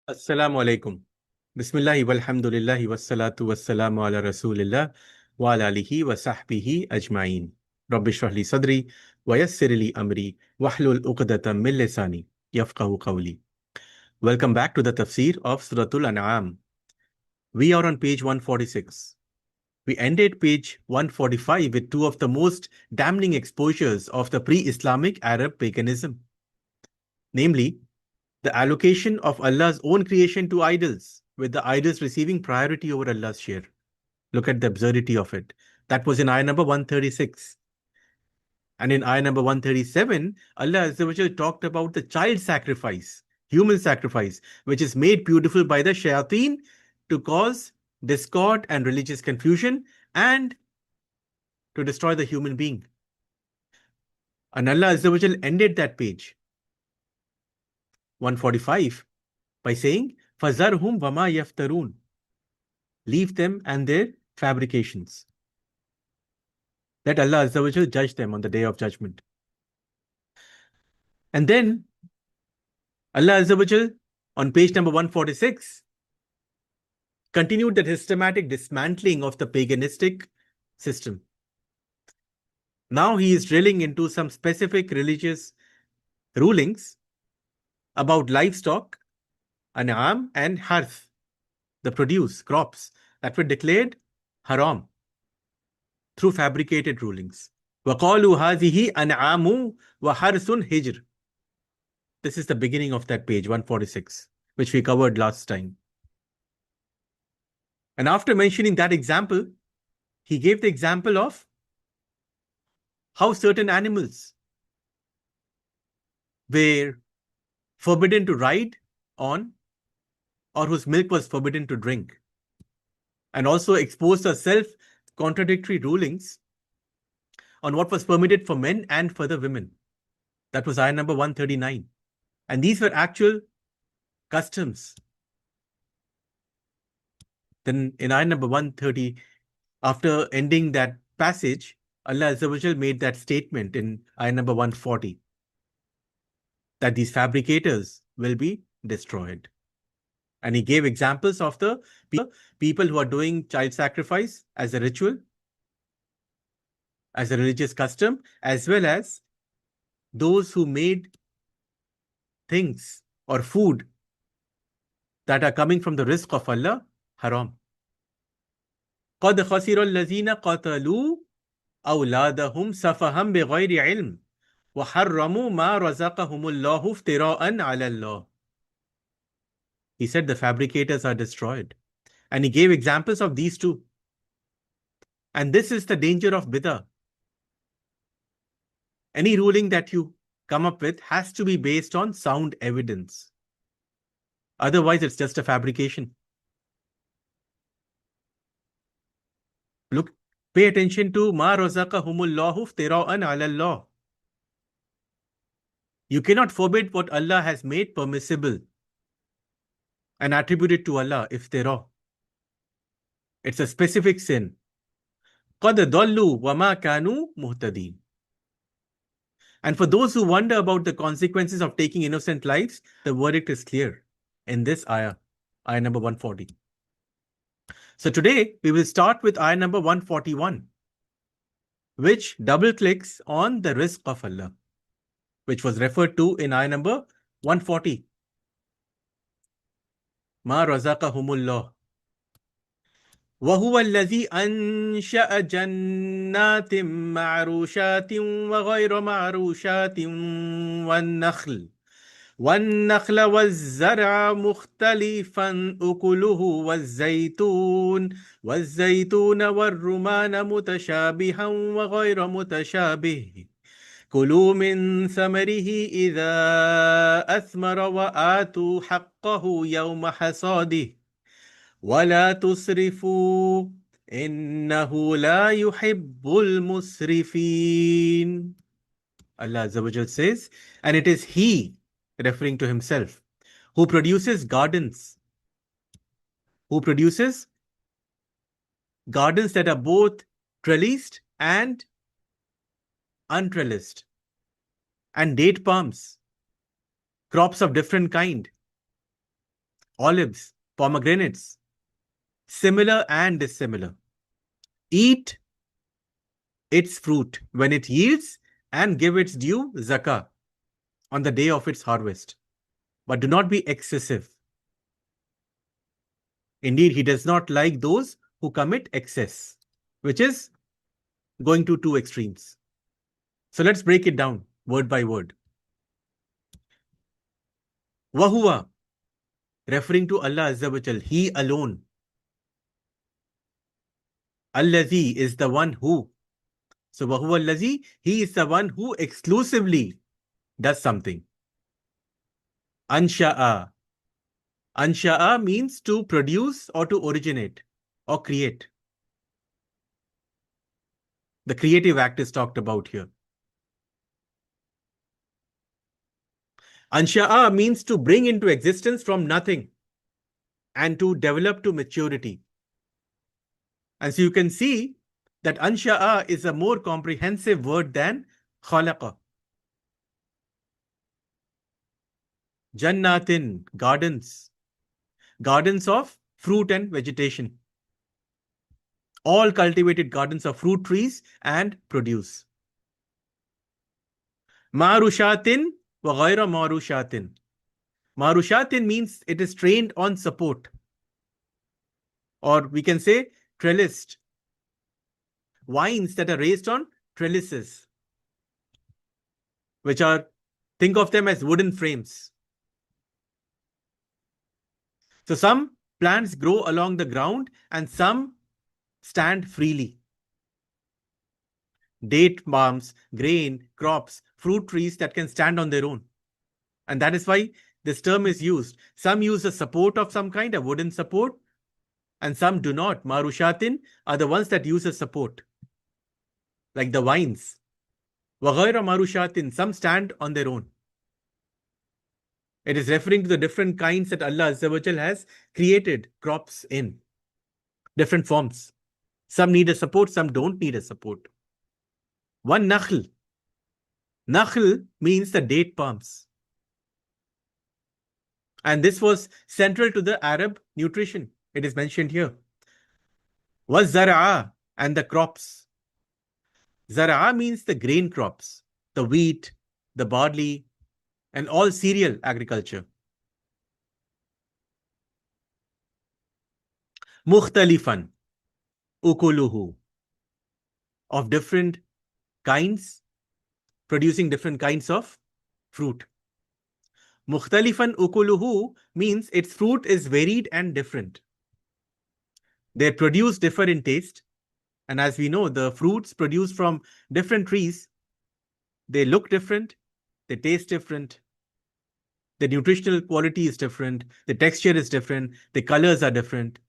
Assalamu alaikum. Bismillahi walhamdulillahi wassalatu wassalamu ala rasulillah wa ala alihi wa sahbihi ajma'in. Rabbi shrah li sadri wa yassir li amri wahlul uqdatam min lisani yafqahu qawli. Welcome back to the Tafseer of Surah Al-Anam. We are on page 146. We ended page 145 with two of the most damning exposures of the pre-Islamic Arab paganism, namely the allocation of Allah's own creation to idols, with the idols receiving priority over Allah's share. Look at the absurdity of it. That was in ayah number 136. And in ayah number 137, Allah Azza wa Jal talked about the child sacrifice, human sacrifice, which is made beautiful by the shayateen to cause discord and religious confusion and to destroy the human being. And Allah Azza wa Jal ended that page 145 by saying, فَذَرْهُمْ وَمَا يَفْتَرُونَ. Leave them and their fabrications. Let Allah Azza wa Jal judge them on the day of judgment. And then Allah Azza wa Jal on page number 146 continued the systematic dismantling of the paganistic system. Now he is drilling into some specific religious rulings about livestock, an'am and harth, the produce, crops that were declared haram through fabricated rulings. وَقَالُوا هَذِهِ أَنْعَامٌ وَحَرْثٌ هِجْرٌ. This is the beginning of that page, 146, which we covered last time. And after mentioning that example, he gave the example of how certain animals were forbidden to ride on or whose milk was forbidden to drink, and also exposed the self-contradictory rulings on what was permitted for men and for the women. That was ayah number 139. And these were actual customs. Then in ayah number 130, after ending that passage, Allah Azza wa Jal made that statement in ayah number 140 that these fabricators will be destroyed. And he gave examples of the people who are doing child sacrifice as a ritual, as a religious custom, as well as those who made things or food that are coming from the rizq of Allah haram. قَدْ خَسِرَ الَّذِينَ قَتَلُوا أَوْلَادَهُمْ سَفَهًا بِغَيْرِ عِلْمٍ وَحَرَّمُوا مَا رَزَقَهُمُ اللَّهُ افْتِرَاءً عَلَى اللَّهِ. He said the fabricators are destroyed. And he gave examples of these two. And this is the danger of bid'ah. Any ruling that you come up with has to be based on sound evidence. Otherwise, it's just a fabrication. Look, pay attention to ma razaqahumullahu iftira'an 'ala Allah. You cannot forbid what Allah has made permissible and attribute it to Allah, iftira. It's a specific sin. قَدْ ضَلُّوا وَمَا كَانُوا مُهْتَدِينَ. And for those who wonder about the consequences of taking innocent lives, the verdict is clear in this ayah, ayah number 140. So today, we will start with ayah number 141, which double-clicks on the rizq of Allah, which was referred to in ayah number 140. مَا رَزَقَهُمُ اللَّهُ وَهُوَ الَّذِي أَنْشَأَ جَنَّاتٍ مَعْرُوشَاتٍ وَغَيْرَ مَعْرُوشَاتٍ وَالنَّخْلَ وَالزَّرْعَ مُخْتَلِفًا أُكُلُهُ وَالزَّيْتُونَ وَالرُّمَانَ مُتَشَابِهًا وَغَيْرَ مُتَشَابِهٍ كُلُوا مِنْ ثَمَرِهِ إِذَا أَثْمَرَ وَآتُوا حَقَّهُ يَوْمَ حَصَادِهِ وَلَا تُسْرِفُوا إِنَّهُ لَا يُحِبُّ الْمُسْرِفِينَ. Allah Azza wa Jal says, and it is He, referring to Himself, who produces gardens that are both trellised and untrellised, and date palms, crops of different kind, olives, pomegranates, similar and dissimilar. Eat its fruit when it yields and give its due zakah on the day of its harvest. But do not be excessive. Indeed, he does not like those who commit excess, which is going to two extremes. So let's break it down word by word. Wahuwa, referring to Allah Azza wa Jal, He alone. Allazi is the one who. So Wahuwa Allazi, He is the one who exclusively does something. Ansha'a. Ansha'a means to produce or to originate or create. The creative act is talked about here. Ansha'a means to bring into existence from nothing and to develop to maturity. And so you can see that Ansha'a is a more comprehensive word than khalaqa. Jannatin, gardens. Gardens of fruit and vegetation. All cultivated gardens of fruit trees and produce. Marushatin wa ghayra marushatin. Marushatin means it is trained on support. Or we can say trellised. Vines that are raised on trellises, which are, think of them as wooden frames. So some plants grow along the ground and some stand freely. Date palms, grain, crops, fruit trees that can stand on their own. And that is why this term is used. Some use a support of some kind, a wooden support, and some do not. Marushatin are the ones that use a support, like the vines. Waghaira marushatin, some stand on their own. It is referring to the different kinds that Allah Azza wa Jal has created crops in different forms. Some need a support, some don't need a support. One nakhl. Nakhl means the date palms. And this was central to the Arab nutrition. It is mentioned here. Was zara'a, and the crops. Zara'a means the grain crops, the wheat, the barley, and all cereal agriculture. Mukhtalifan, ukuluhu, of different kinds, producing different kinds of fruit. Mukhtalifan ukuluhu means its fruit is varied and different. Their produce differ in taste. And as we know, the fruits produced from different trees, they look different, they taste different, the nutritional quality is different, the texture is different, the colors are different.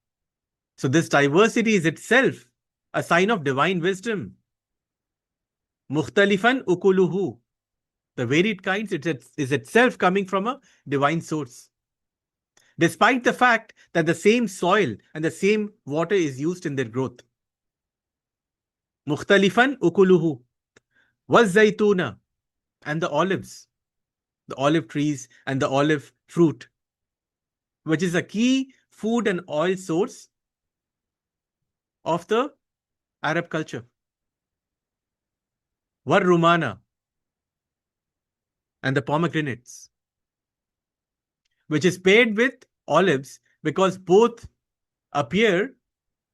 So this diversity is itself a sign of divine wisdom. Mukhtalifan ukuluhu. The varied kinds is itself coming from a divine source. Despite the fact that the same soil and the same water is used in their growth. Mukhtalifan ukuluhu. Waz-zaytuna, and the olives, the olive trees and the olive fruit, which is a key food and oil source of the Arab culture. War-rumana, and the pomegranates, which is paired with olives because both appear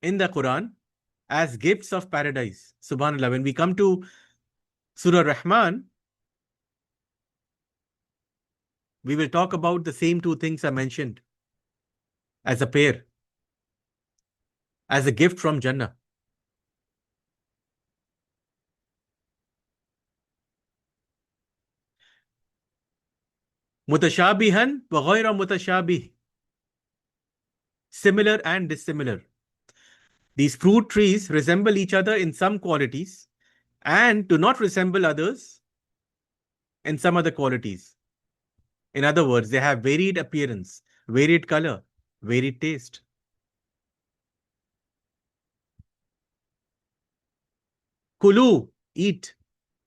in the Quran as gifts of paradise. Subhanallah. When we come to Surah Rahman, we will talk about the same two things I mentioned as a pair, as a gift from Jannah. Mutashabihan wa ghayra mutashabih. Similar and dissimilar. These fruit trees resemble each other in some qualities and do not resemble others in some other qualities. In other words, they have varied appearance, varied color, varied taste. Kulu, eat.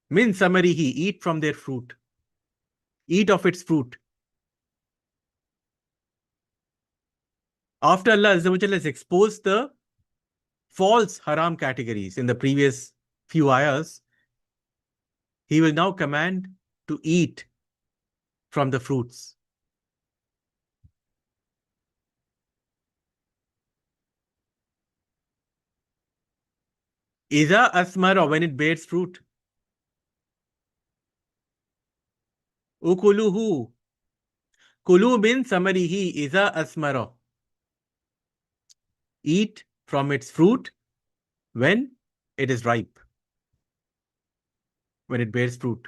Min samarihi, eat from their fruit. Eat of its fruit. After Allah Azza wa Jalla has exposed the false haram categories in the previous few ayahs, He will now command to eat from the fruits. Iza asmara, when it bears fruit. Ukuluhu, kulu min samarihi iza asmara. Eat from its fruit when it is ripe, when it bears fruit.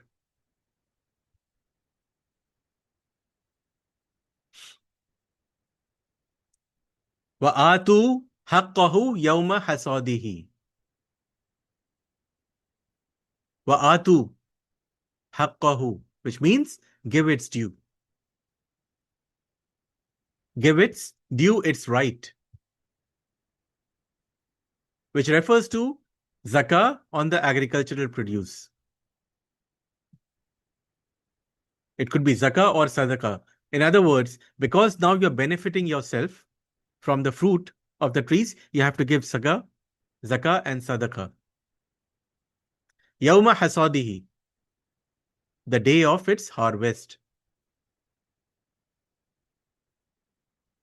Wa atu haqqahu yawma hasadihi. Wa atu haqqahu, which means give its due. Give its due its right, which refers to zakah on the agricultural produce. It could be zakah or sadaqah. In other words, because now you're benefiting yourself from the fruit of the trees, you have to give zakah and sadaqah. Yawma hasadihi, the day of its harvest.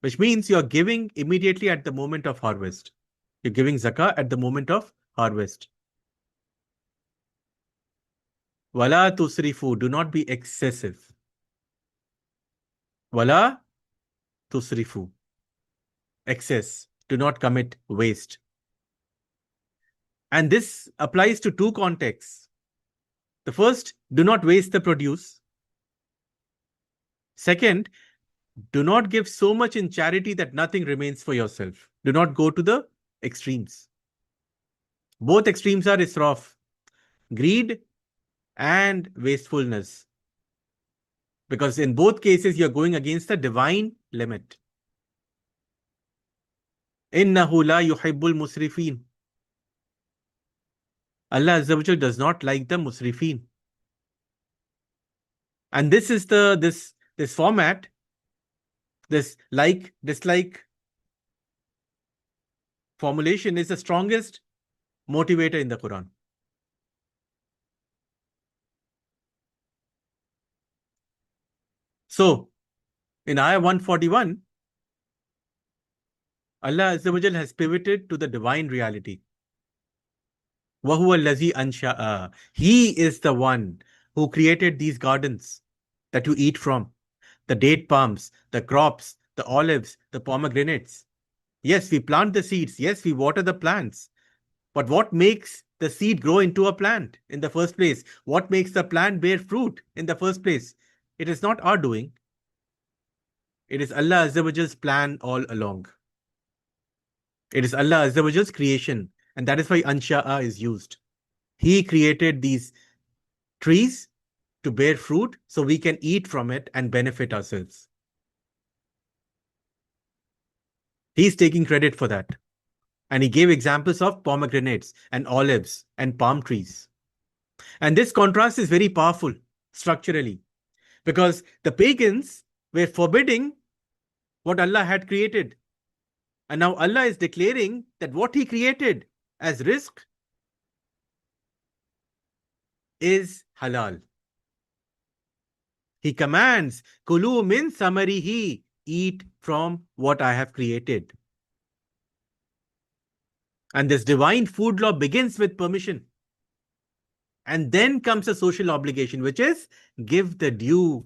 Which means you're giving immediately at the moment of harvest. You're giving zakah at the moment of harvest. Wala tusrifu, do not be excessive. Wala tusrifu, excess, do not commit waste. And this applies to two contexts. The first, do not waste the produce. Second, do not give so much in charity that nothing remains for yourself. Do not go to the extremes. Both extremes are israf, greed and wastefulness. Because in both cases, you're going against the divine limit. Innahu la yuhibbul musrifin. Allah Azza wa Jal does not like the musrifin. And this is this format, this dislike formulation is the strongest motivator in the Quran. So, in ayah 141, Allah Azza wa Jal has pivoted to the divine reality. وَهُوَ الَّذِي أَنْشَأَ. He is the one who created these gardens that you eat from. The date palms, the crops, the olives, the pomegranates. Yes, we plant the seeds. Yes, we water the plants. But what makes the seed grow into a plant in the first place? What makes the plant bear fruit in the first place? It is not our doing. It is Allah Azza wa Jal's plan all along. It is Allah Azza wa Jal's creation. And that is why Ansha'a is used. He created these trees to bear fruit so we can eat from it and benefit ourselves. He's taking credit for that. And he gave examples of pomegranates and olives and palm trees. And this contrast is very powerful structurally because the pagans were forbidding what Allah had created. And now Allah is declaring that what He created as rizq is halal. He commands, Kulu min samarihi, eat from what I have created. And this divine food law begins with permission. And then comes a social obligation, which is give the due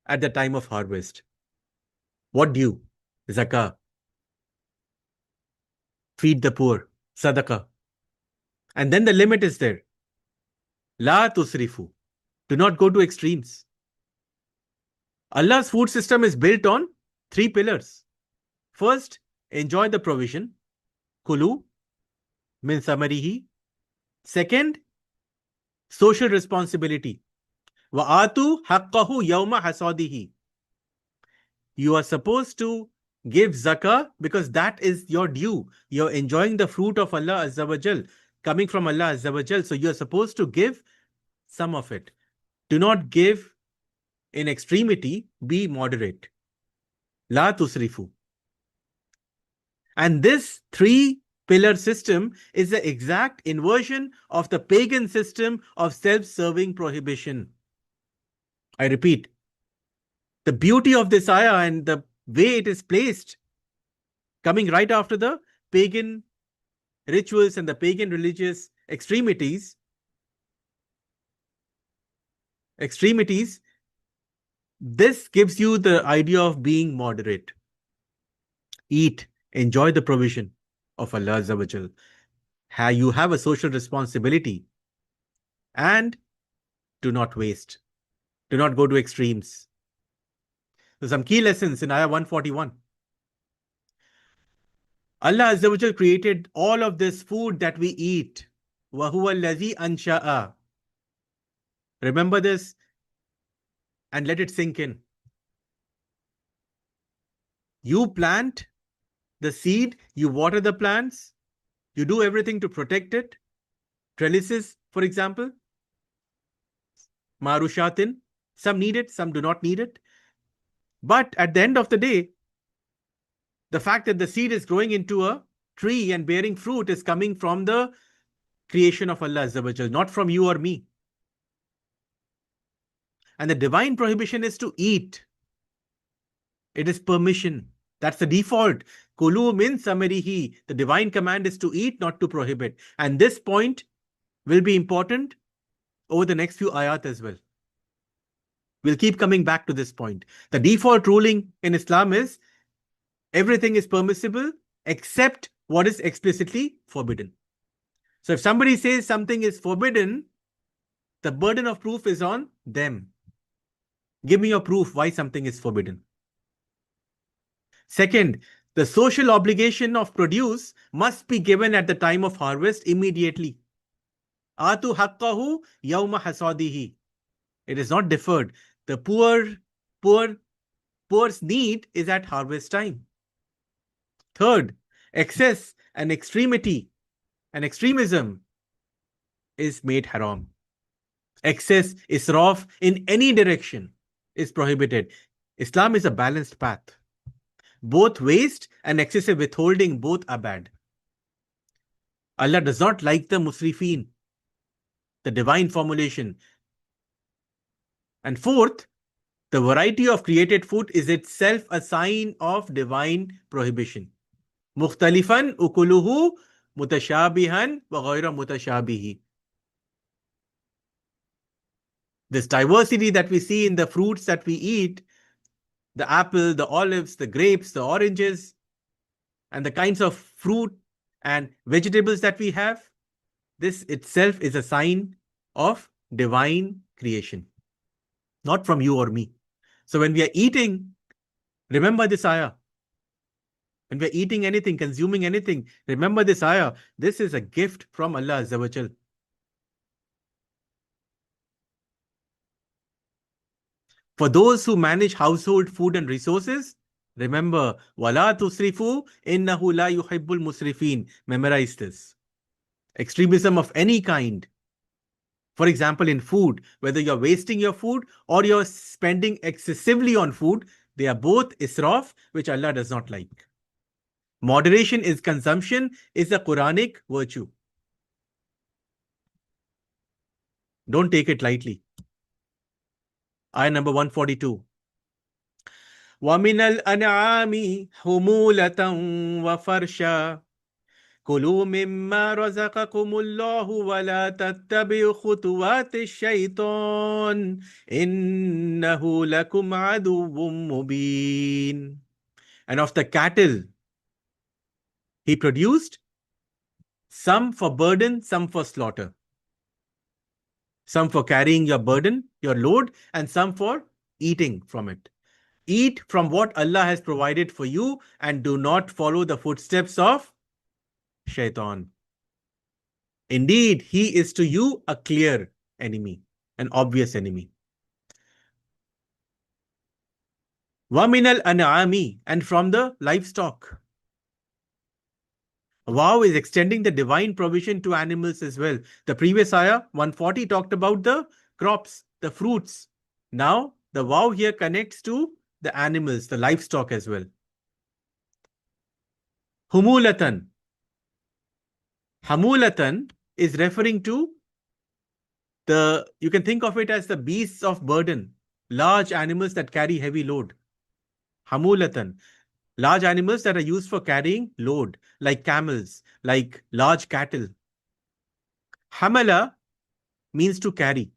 at the time of harvest. What due? Zakah. Feed the poor. Sadaqah. And then the limit is there. La tusrifu. Do not go to extremes. Allah's food system is built on three pillars. First, enjoy the provision. Kulu min samarihi. Second, social responsibility. Wa'atu haqqahu yawma hasadihi. You are supposed to give zakah because that is your due. You're enjoying the fruit of Allah Azza wa Jal, coming from Allah Azza wa Jal. So you're supposed to give some of it. Do not give in extremity, be moderate. La tusrifu. And this three-pillar system is the exact inversion of the pagan system of self-serving prohibition. I repeat, the beauty of this ayah and the way it is placed, coming right after the pagan rituals and the pagan religious extremities, this gives you the idea of being moderate. Eat, enjoy the provision of Allah Azza wa Jal. You have a social responsibility, and do not waste. Do not go to extremes. So some key lessons in ayah 141. Allah Azza wa Jal created all of this food that we eat. وَهُوَ الَّذِي أَنْشَأَ. Remember this and let it sink in. You plant the seed, you water the plants, you do everything to protect it. Trellises, for example, marushatin, some need it, some do not need it. But at the end of the day, the fact that the seed is growing into a tree and bearing fruit is coming from the creation of Allah Azza wa Jal, not from you or me. And the divine prohibition is to eat. It is permission. That's the default. Kulu min samarihi. The divine command is to eat, not to prohibit. And this point will be important over the next few ayat as well. We'll keep coming back to this point. The default ruling in Islam is everything is permissible except what is explicitly forbidden. So if somebody says something is forbidden, the burden of proof is on them. Give me your proof why something is forbidden. Second, the social obligation of produce must be given at the time of harvest immediately. Atu haqqahu yawma hasadihi. It is not deferred. The poor's need is at harvest time. Third, excess and extremity and extremism is made haram. Excess, israf in any direction is prohibited. Islam is a balanced path. Both waste and excessive withholding, both are bad. Allah does not like the musrifeen, the divine formulation. And fourth, the variety of created food is itself a sign of divine prohibition. Mukhtalifan ukuluhu mutashabihan wa ghayra mutashabihi. This diversity that we see in the fruits that we eat, the apple, the olives, the grapes, the oranges, and the kinds of fruit and vegetables that we have, this itself is a sign of divine creation, not from you or me. So when we are eating, remember this ayah. When we are eating anything, consuming anything, remember this ayah. This is a gift from Allah Azza wa Jal. For those who manage household food and resources, remember, wala tusrifu innahu la yuhibbul musrifin. Memorize this. Extremism of any kind. For example, in food, whether you're wasting your food or you're spending excessively on food, they are both israf, which Allah does not like. Moderation is consumption is a Quranic virtue. Don't take it lightly. Ayah number 142. وَمِنَ الْأَنْعَامِ حُمُولَةً وَفَرْشًا كُلُوا مِمَّا رَزَقَكُمُ اللَّهُ وَلَا تَتَّبِعُوا خُطُوَاتِ الشَّيْطَانِ إِنَّهُ لَكُمْ عَدُوٌّ مُبِينٌ. And of the cattle, he produced some for burden, some for slaughter. Some for carrying your burden, your load, and some for eating from it. Eat from what Allah has provided for you and do not follow the footsteps of Shaitan. Indeed, he is to you a clear enemy, an obvious enemy. وَمِنَ الْأَنْعَامِ, and from the livestock. Wow is extending the divine provision to animals as well. The previous ayah, 140, talked about the crops, the fruits. Now, the wow here connects to the animals, the livestock as well. Humulatan. Hamulatan is referring to you can think of it as the beasts of burden, large animals that carry heavy load. Hamulatan. Large animals that are used for carrying load, like camels, like large cattle. Hamala means to carry.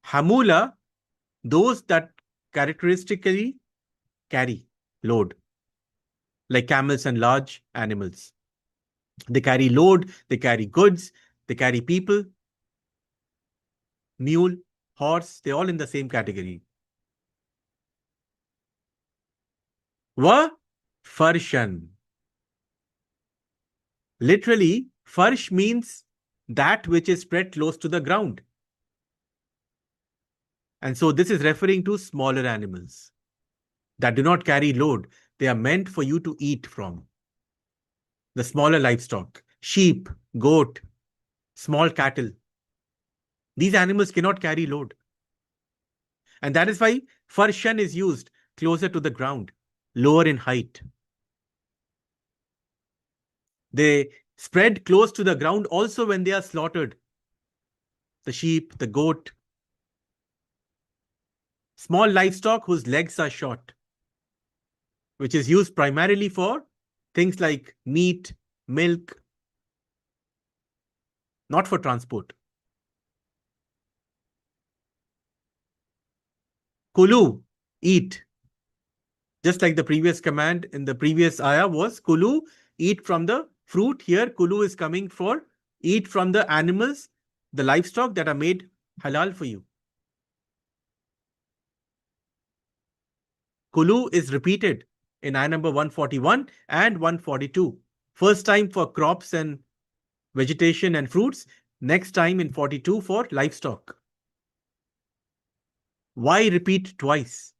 Hamula, those that characteristically carry load, like camels and large animals. They carry load, they carry goods, they carry people, mule, horse, they're all in the same category. Wa farshan. Literally, farsh means that which is spread close to the ground. And so this is referring to smaller animals that do not carry load. They are meant for you to eat from. The smaller livestock, sheep, goat, small cattle. These animals cannot carry load. And that is why farshan is used closer to the ground, lower in height. They spread close to the ground also when they are slaughtered. The sheep, the goat, small livestock whose legs are short, which is used primarily for things like meat, milk, not for transport. Kulu, eat. Just like the previous command in the previous ayah was kulu, eat from the fruit. Here, kulu is coming for eat from the animals, the livestock that are made halal for you. Kulu is repeated in ayah number 141 and 142. First time for crops and vegetation and fruits, next time in 42 for livestock. Why repeat twice?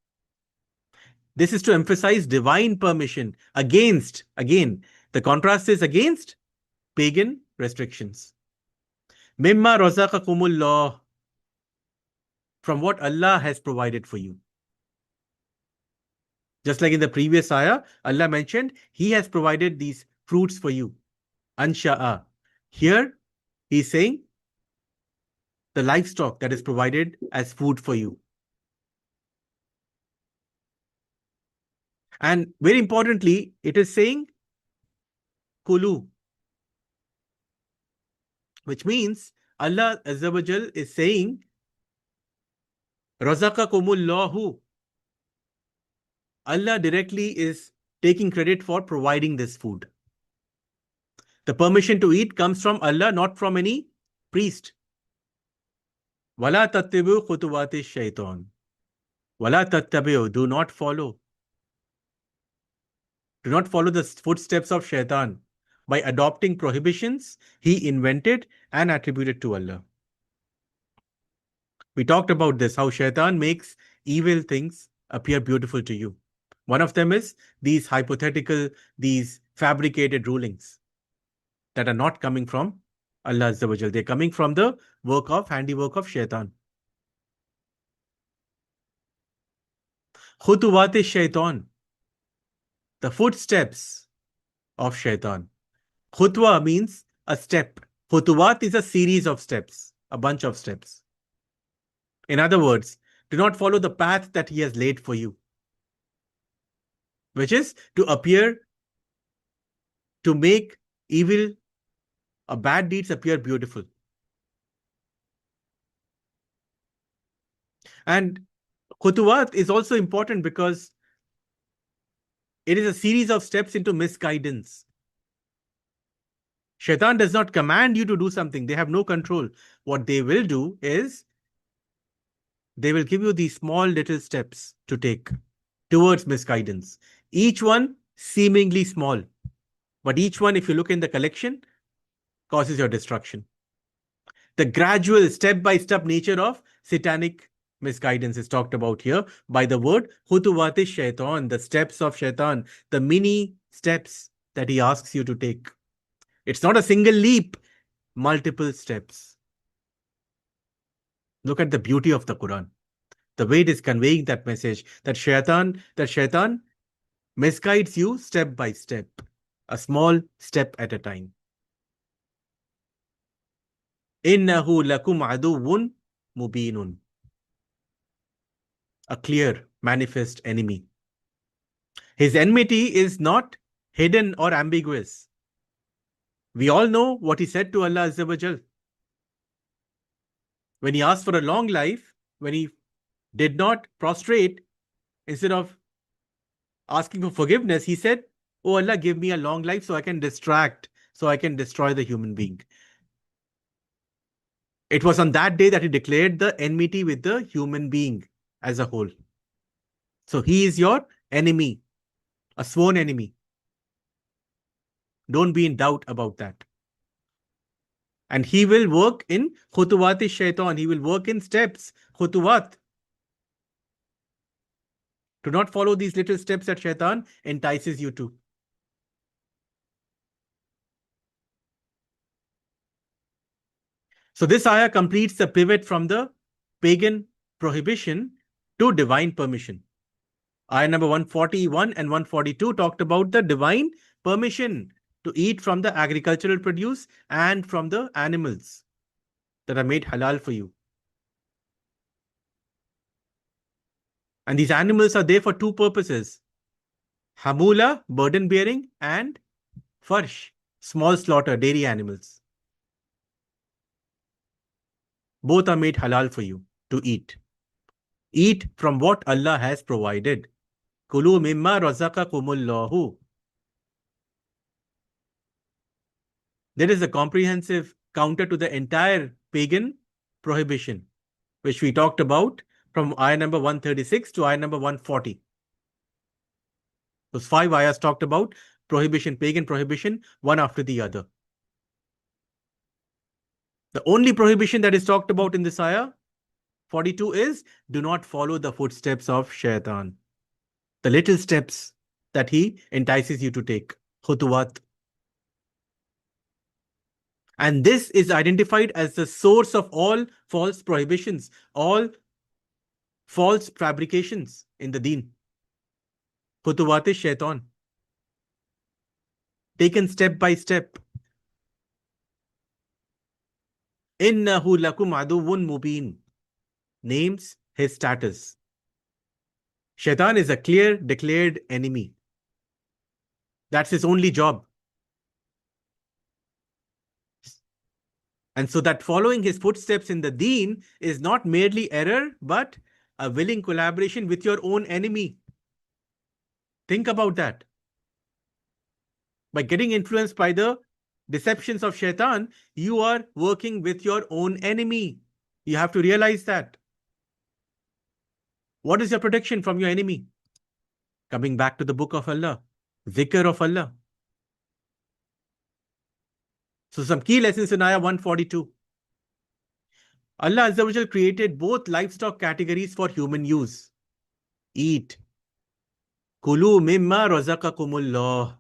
This is to emphasize divine permission against, again, the contrast is against pagan restrictions. Mimma razaqakumullah, from what Allah has provided for you. Just like in the previous ayah, Allah mentioned He has provided these fruits for you. Ansha'a. Here, He's saying the livestock that is provided as food for you. And very importantly, it is saying kulu, which means Allah Azza wa Jal is saying razaqakumullahu. Allah directly is taking credit for providing this food. The permission to eat comes from Allah, not from any priest. Wala tattabi'u khutuwati shaitan. Wala tattabi'u, do not follow. Do not follow the footsteps of shaitan by adopting prohibitions he invented and attributed to Allah. We talked about this, how shaitan makes evil things appear beautiful to you. One of them is these hypothetical, these fabricated rulings that are not coming from Allah Azza wa Jal. They're coming from the handiwork of shaitan. Khutuwat shaitan, the footsteps of shaitan. Khutwa means a step. Khutuwat is a series of steps, a bunch of steps. In other words, do not follow the path that he has laid for you, which is to appear, to make evil or bad deeds appear beautiful. And khutuwat is also important because it is a series of steps into misguidance. Shaitan does not command you to do something. They have no control. What they will do is they will give you these small little steps to take towards misguidance. Each one seemingly small, but each one, if you look in the collection, causes your destruction. The gradual step-by-step nature of satanic misguidance is talked about here by the word Khutuwat shaitan, the steps of shaitan, the mini steps that he asks you to take. It's not a single leap, multiple steps. Look at the beauty of the Quran. The way it is conveying that message, that shaitan misguides you step by step. a small step at a time. Innahu lakum aduwwun mubinun. A clear, manifest enemy. His enmity is not hidden or ambiguous. We all know what he said to Allah Azza wa Jal. When he asked for a long life, when he did not prostrate, instead of asking for forgiveness, he said, "Oh Allah, give me a long life so I can distract, so I can destroy the human being." It was on that day that he declared the enmity with the human being as a whole. So he is your enemy, a sworn enemy. Don't be in doubt about that. And he will work in khutuwat shaitan. He will work in steps, khutuwat. Do not follow these little steps that shaitan entices you to. So this ayah completes the pivot from the pagan prohibition to divine permission. Ayah number 141 and 142 talked about the divine permission to eat from the agricultural produce and from the animals that are made halal for you. And these animals are there for two purposes. Hamula, burden bearing, and farsh, small slaughter, dairy animals. Both are made halal for you to eat. Eat from what Allah has provided. Kulu mimma razaqakumullahu. There is a comprehensive counter to the entire pagan prohibition, which we talked about from ayah number 136 to ayah number 140. Those 5 ayahs talked about prohibition, pagan prohibition, one after the other. The only prohibition that is talked about in this ayah 42 is do not follow the footsteps of shaitan. The little steps that he entices you to take. Khutuwat. And this is identified as the source of all false prohibitions, all false fabrications in the deen. Khutuwat is shaitan. Taken step by step. Innahu lakum aduwwun mubin. Names his status. Shaitan is a clear, declared enemy. That's his only job. And so that following his footsteps in the deen is not merely error, but a willing collaboration with your own enemy. Think about that. By getting influenced by the deceptions of shaitan, you are working with your own enemy. You have to realize that. What is your protection from your enemy? Coming back to the book of Allah, zikr of Allah. So some key lessons in ayah 142. Allah Azza wa Jal created both livestock categories for human use. Eat. Kulu mimma razaqakumullah.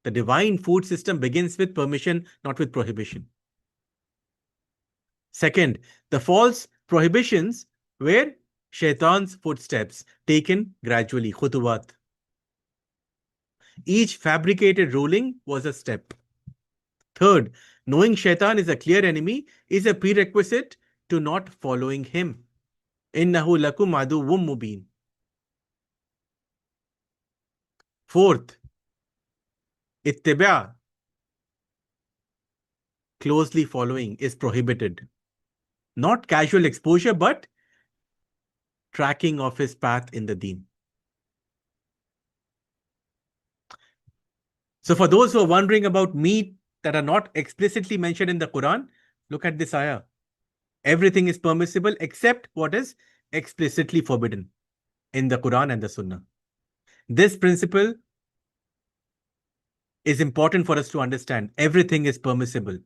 The divine food system begins with permission, not with prohibition. Second, the false prohibitions were shaitan's footsteps, taken gradually, khutuwat. Each fabricated ruling was a step. Third, knowing shaitan is a clear enemy is a prerequisite to not following him. Innahu lakum aduwwum mubin. Fourth, ittiba, closely following, is prohibited. Not casual exposure, but tracking of his path in the deen. So for those who are wondering about meat that are not explicitly mentioned in the Quran, look at this ayah. Everything is permissible except what is explicitly forbidden in the Quran and the Sunnah. This principle is important for us to understand. Everything is permissible.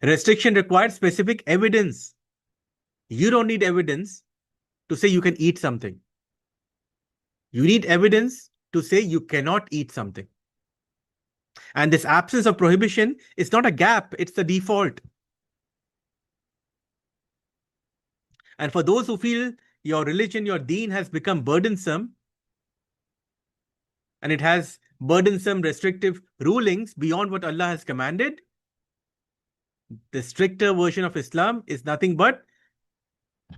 Restriction requires specific evidence. You don't need evidence to say you can eat something. You need evidence to say you cannot eat something. And this absence of prohibition is not a gap, it's the default. And for those who feel your religion, your deen has become burdensome, and it has burdensome, restrictive rulings beyond what Allah has commanded, the stricter version of Islam is nothing but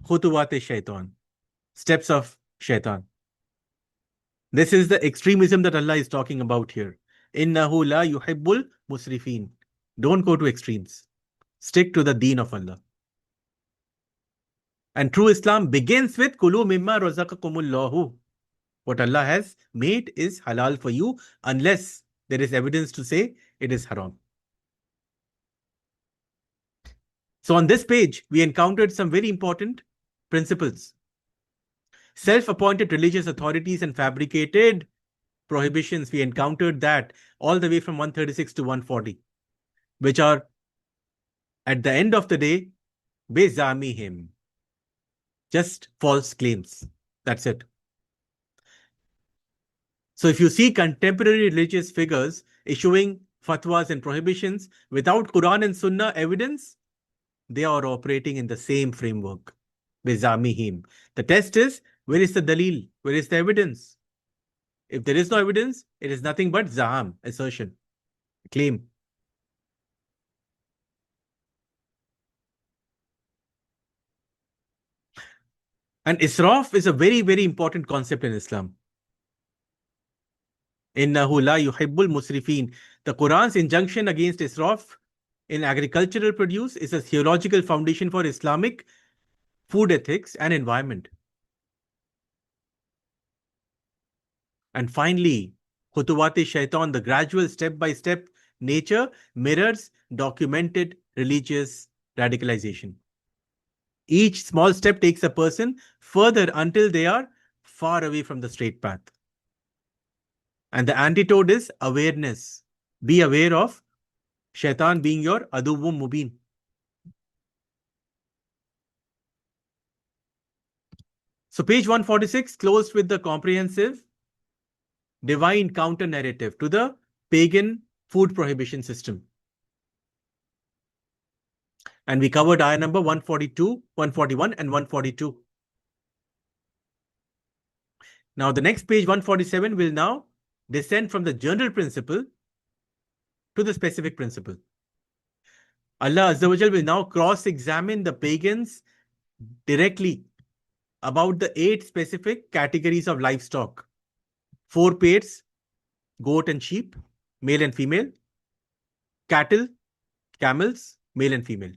khutuwat shaitan, steps of shaitan. This is the extremism that Allah is talking about here. Innahu la yuhibbul musrifin. Don't go to extremes. Stick to the deen of Allah. And true Islam begins with kulu mimma razaqakumullahu. What Allah has made is halal for you unless there is evidence to say it is haram. So on this page, we encountered some very important principles. Self-appointed religious authorities and fabricated prohibitions, we encountered that all the way from 136 to 140, which are, at the end of the day, bezamihim, just false claims. That's it. So if you see contemporary religious figures issuing fatwas and prohibitions without Quran and Sunnah evidence, they are operating in the same framework. Bizamihim. The test is, where is the dalil? Where is the evidence? If there is no evidence, it is nothing but zaham, assertion, claim. And israf is a very, very important concept in Islam. Innahu la yuhibbul musrifin. The Quran's injunction against israf in agricultural produce is a theological foundation for Islamic food ethics and environment. And finally, khutuwat shaitan, the gradual step-by-step nature, mirrors documented religious radicalization. Each small step takes a person further until they are far away from the straight path. And the antidote is awareness. Be aware of shaitan being your aduwwum mubin. So page 146 closed with the comprehensive divine counter narrative to the pagan food prohibition system. And we covered ayah number 142, 141, and 142. Now the next page, 147, will now descend from the general principle to the specific principle. Allah Azza wa Jal will now cross-examine the pagans directly about the 8 specific categories of livestock. 4 pairs, goat and sheep, male and female. Cattle, camels, male and female.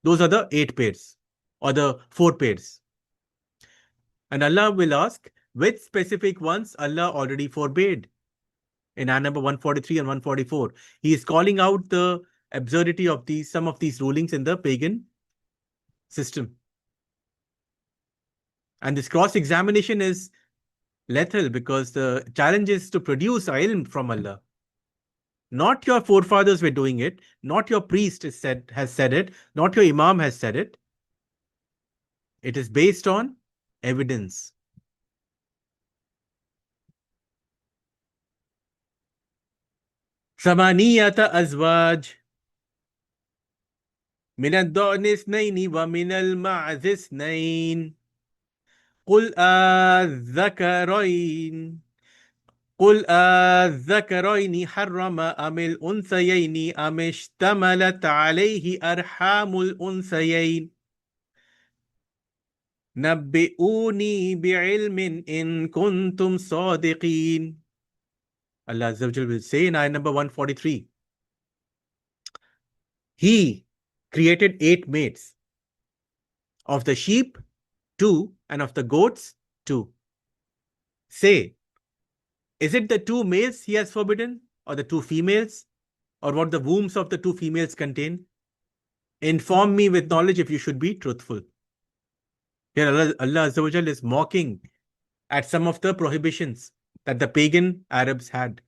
Those are the 8 pairs or the 4 pairs. And Allah will ask, which specific ones Allah already forbade? In ayah number 143 and 144. He is calling out the absurdity of some of these rulings in the pagan system. And this cross-examination is lethal because the challenge is to produce ilm from Allah. Not your forefathers were doing it, not your priest has said it, not your imam has said it. It is based on evidence. Samaniyata azwaj min ad-da'n ithnayn wa min al-ma'z ithnayn. قل الذكرين قل الذكرين حرم أم الأنثيين أم اشتملت عليه أرحام الأنثيين نبئوني بعلم إن كنتم صادقين. Allah Azza wa Jal will say in ayah number 143, He created 8 mates, of the sheep 2 and of the goats 2. Say, is it the 2 males He has forbidden or the 2 females or what the wombs of the 2 females contain? Inform me with knowledge if you should be truthful. Here Allah Azza wa Jal is mocking at some of the prohibitions that the pagan Arabs had.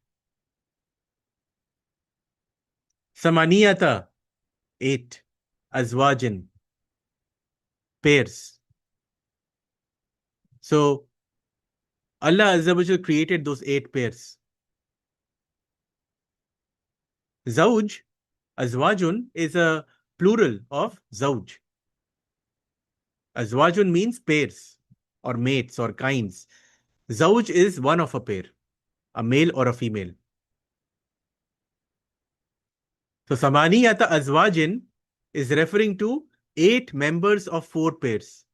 Samaniyata, 8. Azwajin, pairs. So Allah Azza wa Jal created those 8 pairs. Zawj, azwajun, is a plural of zawj. Azwajun means pairs or mates or kinds. Zawj is one of a pair. a male or a female. So Samaniyata Azwajin is referring to 8 members of 4 pairs.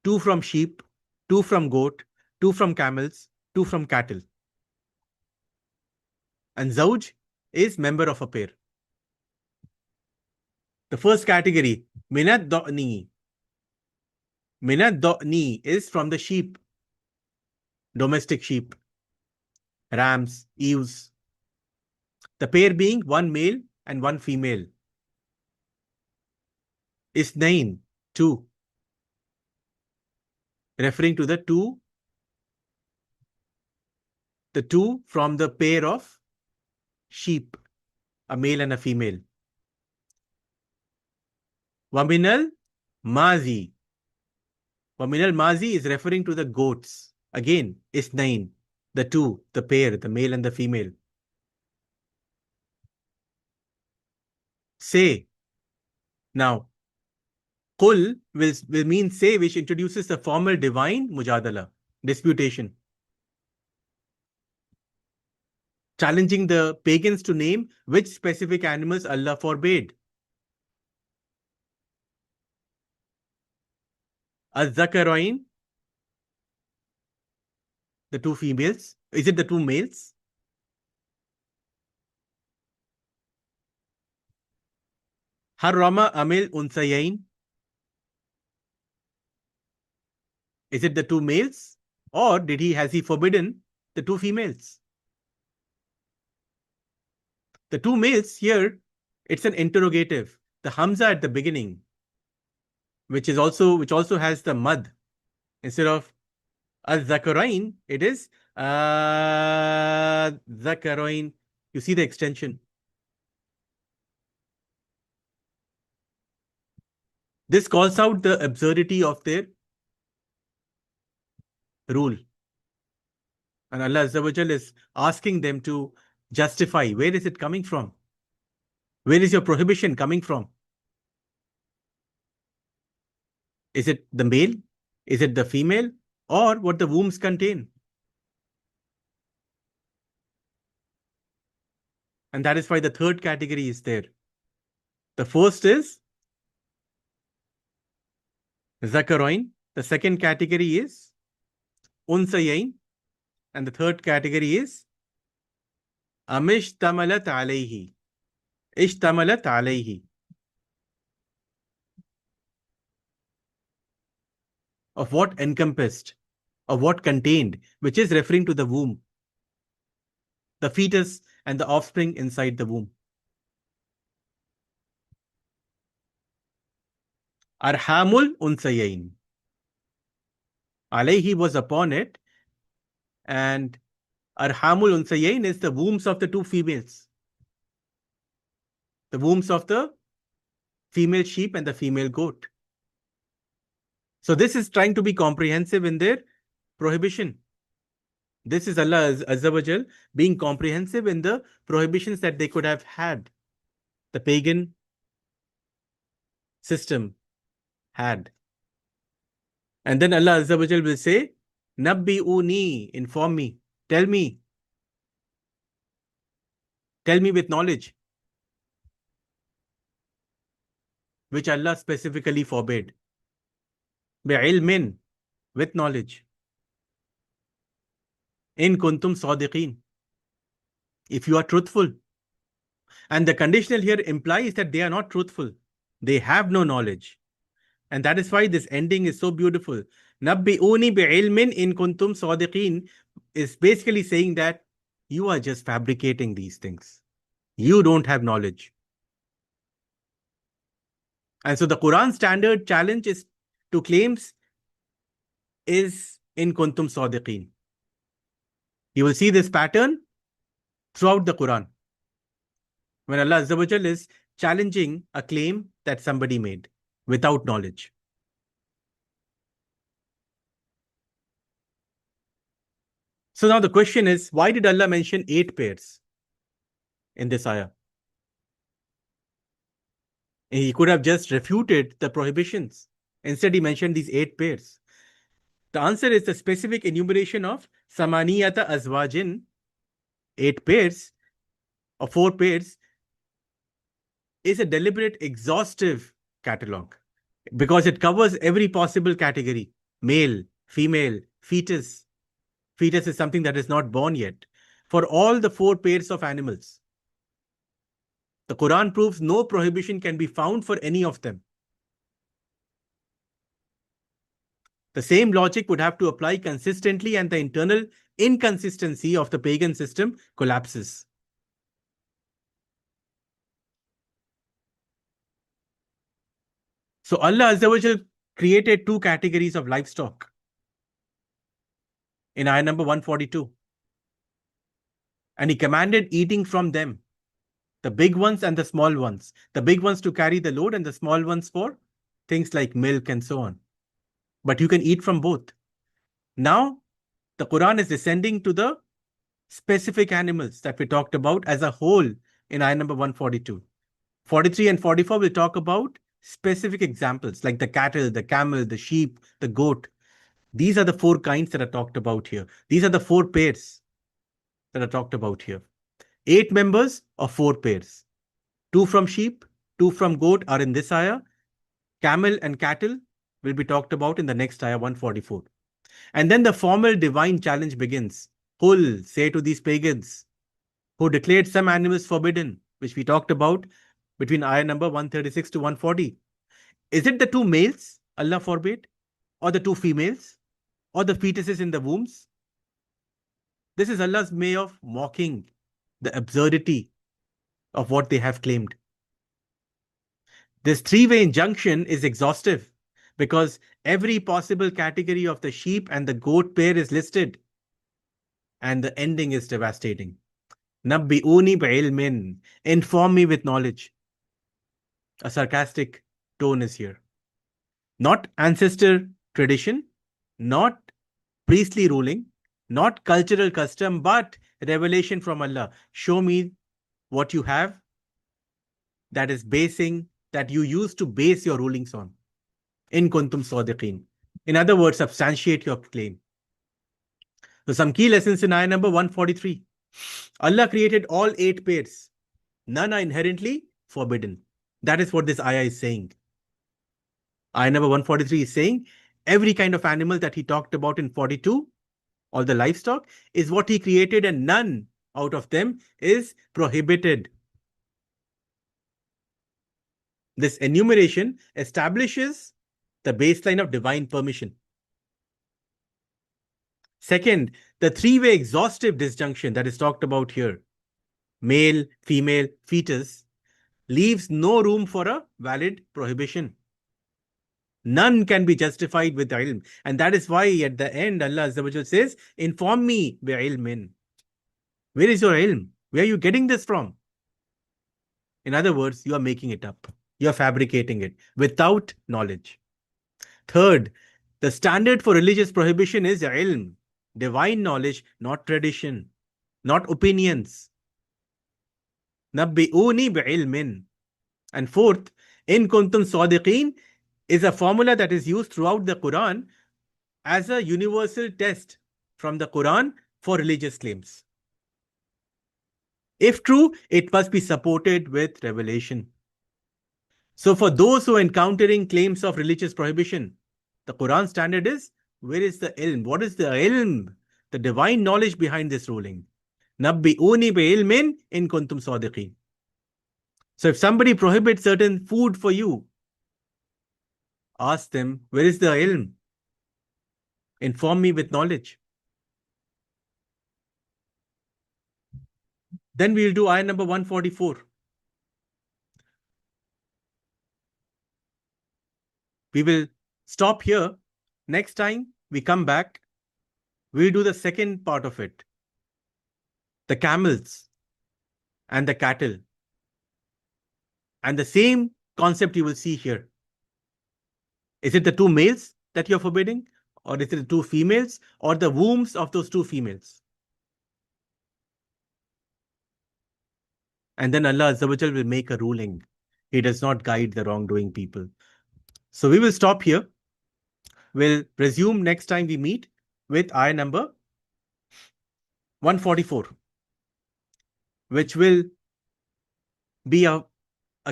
2 from sheep, 2 from goat, 2 from camels, 2 from cattle. And Zawj is member of a pair. The first category, Minat Do'ni. Minat Do'ni is from the sheep, domestic sheep, rams, ewes. The pair being 1 male and 1 female. Isnain, 2. Referring to the two from the pair of sheep, a male and a female. Waminal Mazi. Waminal Mazi is referring to the goats. Again, Isnain, the 2, the pair, the male and the female. Say. Now, Qul will mean say, which introduces the formal divine mujadala, disputation. Challenging the pagans to name which specific animals Allah forbade. Az-Zakarain, the 2 females. Is it the 2 males? Harrama Amil Unsayain. Is it the 2 males? Or has he forbidden the 2 females? The 2 males here, it's an interrogative. The Hamza at the beginning, which also has the mad. Instead of Az-Zakarain, it is Zakarain. You see the extension. This calls out the absurdity of their rule. And Allah Azza wa Jal is asking them to justify, where is it coming from? Where is your prohibition coming from? Is it the male? Is it the female? Or what the wombs contain? And that is why the third category is there. The first is Zakaroin. The second category is Unsayain. And the third category is Amishtamalat alayhi. Ishtamalat alayhi. Of what encompassed, of what contained, which is referring to the womb, the fetus and the offspring inside the womb. Arhamul Unsayain. Alayhi was upon it, and Arhamul Unsayain is the wombs of the 2 females. The wombs of the female sheep and the female goat. So this is trying to be comprehensive in their prohibition. This is Allah Azza wa Jal being comprehensive in the prohibitions that they could have had. The pagan system had. And then Allah Azza wa Jal will say, Nabbi'uni, inform me, tell me with knowledge, which Allah specifically forbade. Bi'ilmin, with knowledge. In kuntum sadiqeen, if you are truthful. And the conditional here implies that they are not truthful. They have no knowledge. And that is why this ending is so beautiful. Nabbi'uni bi'ilmin in kuntum sadiqeen is basically saying that you are just fabricating these things. You don't have knowledge. And so the Quran standard challenge is to claims is in kuntum sadiqeen. You will see this pattern throughout the Quran. When Allah Azza wa Jal is challenging a claim that somebody made without knowledge. So now the question is, why did Allah mention 8 pairs in this ayah? He could have just refuted the prohibitions. Instead, he mentioned these 8 pairs. The answer is the specific enumeration of Samaniyata Azwajin 8 pairs or 4 pairs is a deliberate, exhaustive catalog because it covers every possible category: male, female, fetus. Fetus is something that is not born yet. For all the 4 pairs of animals, the Quran proves no prohibition can be found for any of them. The same logic would have to apply consistently, and the internal inconsistency of the pagan system collapses. So Allah Azza wa Jal created 2 categories of livestock in ayah number 142. And He commanded eating from them, the big ones and the small ones. The big ones to carry the load and the small ones for things like milk and so on. But you can eat from both. Now, the Quran is descending to the specific animals that we talked about as a whole in ayah number 142. 43 and 44 will talk about specific examples like the cattle, the camel, the sheep, the goat. These are the 4 kinds that are talked about here. These are the 4 pairs that are talked about here. 8 members of 4 pairs. 2 from sheep, 2 from goat are in this ayah. Camel and cattle will be talked about in the next ayah 144. And then the formal divine challenge begins. Qul, say to these pagans who declared some animals forbidden, which we talked about between ayah number 136 to 140. Is it the 2 males Allah forbade, or the 2 females, or the fetuses in the wombs? This is Allah's way of mocking the absurdity of what they have claimed. This 3-way injunction is exhaustive because every possible category of the sheep and the goat pair is listed, and the ending is devastating. Nabbi'uni bi'ilmin, inform me with knowledge. A sarcastic tone is here. Not ancestor tradition, not priestly ruling, not cultural custom, but revelation from Allah. Show me what you have that you use to base your rulings on. In kuntum sadiqeen. In other words, substantiate your claim. So some key lessons in ayah number 143. Allah created all 8 pairs. None are inherently forbidden. That is what this ayah is saying. Ayah number 143 is saying every kind of animal that He talked about in 42, all the livestock, is what He created, and none out of them is prohibited. This enumeration establishes the baseline of divine permission. Second, the 3-way exhaustive disjunction that is talked about here, male, female, fetus, leaves no room for a valid prohibition. None can be justified with ilm. And that is why at the end, Allah Azza wa Jal says, inform me bi ilmin. Where is your ilm? Where are you getting this from? In other words, you are making it up. You are fabricating it without knowledge. Third, the standard for religious prohibition is ilm, divine knowledge, not tradition, not opinions. Nabbi'uni bi ilmin. And fourth, in kuntum sadiqeen is a formula that is used throughout the Quran as a universal test from the Quran for religious claims. If true, it must be supported with revelation. So for those who are encountering claims of religious prohibition, the Quran standard is, where is the ilm? What is the ilm? The divine knowledge behind this ruling. Nabbi'uni bi ilmin in kuntum sadiqeen. So if somebody prohibits certain food for you, ask them, where is the ilm? Inform me with knowledge. Then we'll do ayah number 144. We will stop here. Next time we come back, we'll do the second part of it. The camels and the cattle. And the same concept you will see here. Is it the 2 males that you're forbidding? Or is it the 2 females? Or the wombs of those 2 females? And then Allah Azza wa Jal will make a ruling. He does not guide the wrongdoing people. So we will stop here. We'll resume next time we meet with ayah number 144. which will be a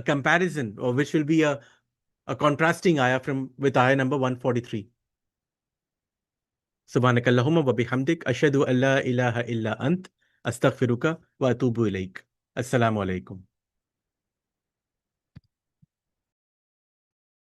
comparison, or which will be a contrasting ayah from with ayah number 143. Subhanakallahumma wa bihamdik ashhadu an la ilaha illa ant astaghfiruka wa atubu ilaik. Assalamu alaikum.